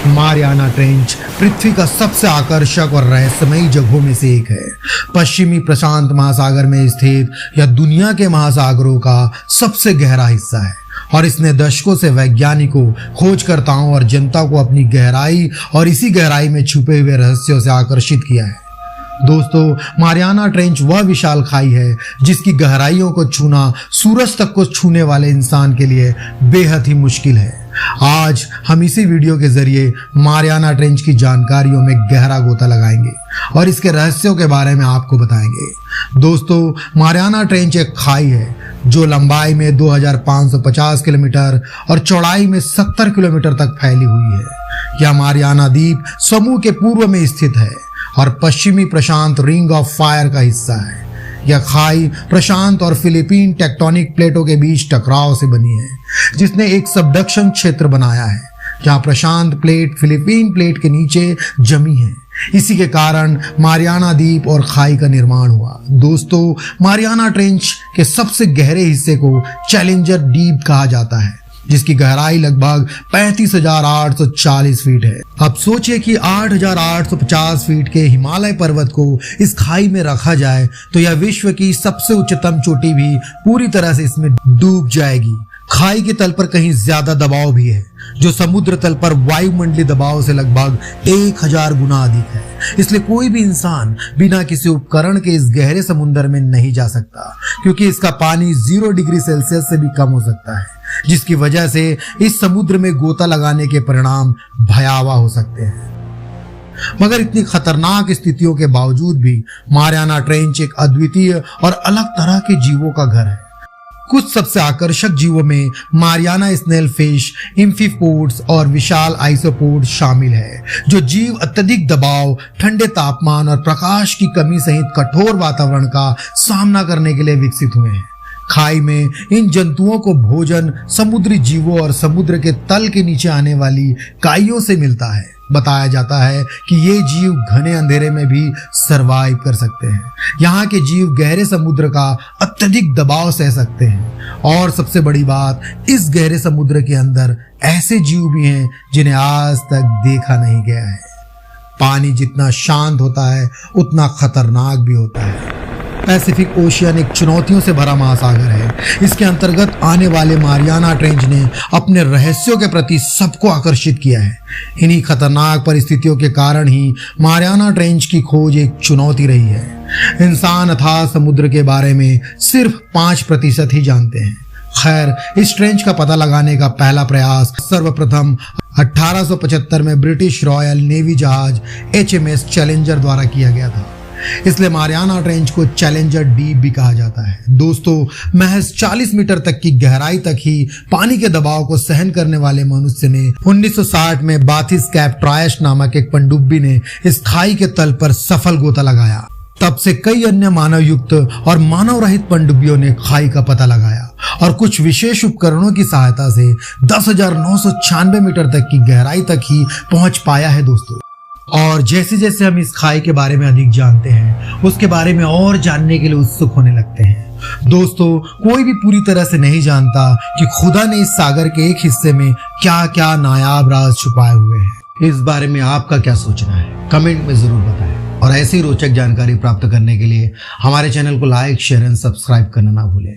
Mariana trench पृथ्वी का सबसे आकर्षक और रहस्यमयी जगहों में से एक है। पश्चिमी प्रशांत महासागर में स्थित यह दुनिया के महासागरों का सबसे गहरा हिस्सा है और इसने दशकों से वैज्ञानिकों, खोजकर्ताओं और जनता को अपनी गहराई और इसी गहराई में छुपे हुए रहस्यों से आकर्षित किया है। दोस्तों, मारियाना ट्रेंच वह विशाल खाई है जिसकी गहराइयों को छूना सूरज तक को छूने वाले इंसान के लिए बेहद ही मुश्किल है। आज हम इसी वीडियो के जरिए मारियाना ट्रेंच की जानकारियों में गहरा गोता लगाएंगे और इसके रहस्यों के बारे में आपको बताएंगे। दोस्तों, मारियाना ट्रेंच एक खाई है जो लंबाई में 2550 किलोमीटर और चौड़ाई में 70 किलोमीटर तक फैली हुई है। यह मारियाना द्वीप समूह के पूर्व में स्थित है और पश्चिमी प्रशांत रिंग ऑफ फायर का हिस्सा है। यह खाई प्रशांत और फिलीपीन टेक्टोनिक प्लेटों के बीच टकराव से बनी है, जिसने एक सबडक्शन क्षेत्र बनाया है जहां प्रशांत प्लेट फिलीपीन प्लेट के नीचे जमी है। इसी के कारण मारियाना द्वीप और खाई का निर्माण हुआ। दोस्तों, मारियाना ट्रेंच के सबसे गहरे हिस्से को चैलेंजर डीप कहा जाता है, जिसकी गहराई लगभग 35,840 फीट है। अब सोचिए कि 8,850 फीट के हिमालय पर्वत को इस खाई में रखा जाए तो यह विश्व की सबसे उच्चतम चोटी भी पूरी तरह से इसमें डूब जाएगी। खाई के तल पर कहीं ज्यादा दबाव भी है, जो समुद्र तल पर वायुमंडलीय दबाव से लगभग 1000 गुना अधिक है। इसलिए कोई भी इंसान बिना किसी उपकरण के इस गहरे समुद्र में नहीं जा सकता, क्योंकि इसका पानी 0 डिग्री सेल्सियस से भी कम हो सकता है, जिसकी वजह से इस समुद्र में गोता लगाने के परिणाम भयावह हो सकते हैं। मगर इतनी खतरनाक स्थितियों के बावजूद भी मारियाना ट्रेंच एक अद्वितीय और अलग तरह के जीवों का घर है। कुछ सबसे आकर्षक जीवों में मारियाना स्नेल फिश, इम्फीपोड्स और विशाल आइसोपोड्स शामिल है, जो जीव अत्यधिक दबाव, ठंडे तापमान और प्रकाश की कमी सहित कठोर वातावरण का सामना करने के लिए विकसित हुए हैं। खाई में इन जंतुओं को भोजन समुद्री जीवों और समुद्र के तल के नीचे आने वाली काइयों से मिलता है। बताया जाता है कि ये जीव घने अंधेरे में भी सरवाइव कर सकते हैं। यहाँ के जीव गहरे समुद्र का अत्यधिक दबाव सह सकते हैं और सबसे बड़ी बात, इस गहरे समुद्र के अंदर ऐसे जीव भी हैं जिन्हें आज तक देखा नहीं गया है। पानी जितना शांत होता है उतना खतरनाक भी होता है। पैसिफिक ओशियन एक चुनौतियों से भरा महासागर है। इसके अंतर्गत आने वाले मारियाना ट्रेंच ने अपने रहस्यों के प्रति सबको आकर्षित किया है। इन्हीं खतरनाक परिस्थितियों के कारण ही मारियाना ट्रेंच की खोज एक चुनौती रही है। इंसान अथाह समुद्र के बारे में सिर्फ 5% ही जानते हैं। खैर, इस ट्रेंच का पता लगाने का पहला प्रयास सर्वप्रथम 1875 में ब्रिटिश रॉयल नेवी जहाज HMS चैलेंजर द्वारा किया गया था। इसलिए मारियाना ट्रेंच को चैलेंजर डीप भी कहा जाता है। दोस्तों, महज 40 मीटर तक की गहराई तक ही पानी के दबाव को सहन करने वाले मनुष्य ने 1960 में बाथिस कैप ट्रायश नामक एक पनडुब्बी ने इस खाई के तल पर सफल गोता लगाया। तब से कई अन्य मानव युक्त और मानव रहित पनडुब्बियों ने खाई का पता लगाया और कुछ विशेष उपकरणों की सहायता से 10,996 मीटर तक की गहराई तक ही पहुंच पाया है। दोस्तों, और जैसे जैसे हम इस खाई के बारे में अधिक जानते हैं, उसके बारे में और जानने के लिए उत्सुक होने लगते हैं। दोस्तों, कोई भी पूरी तरह से नहीं जानता कि खुदा ने इस सागर के एक हिस्से में क्या क्या नायाब राज छुपाए हुए हैं। इस बारे में आपका क्या सोचना है, कमेंट में जरूर बताएं। और ऐसी रोचक जानकारी प्राप्त करने के लिए हमारे चैनल को लाइक, शेयर एंड सब्सक्राइब करना ना भूलें।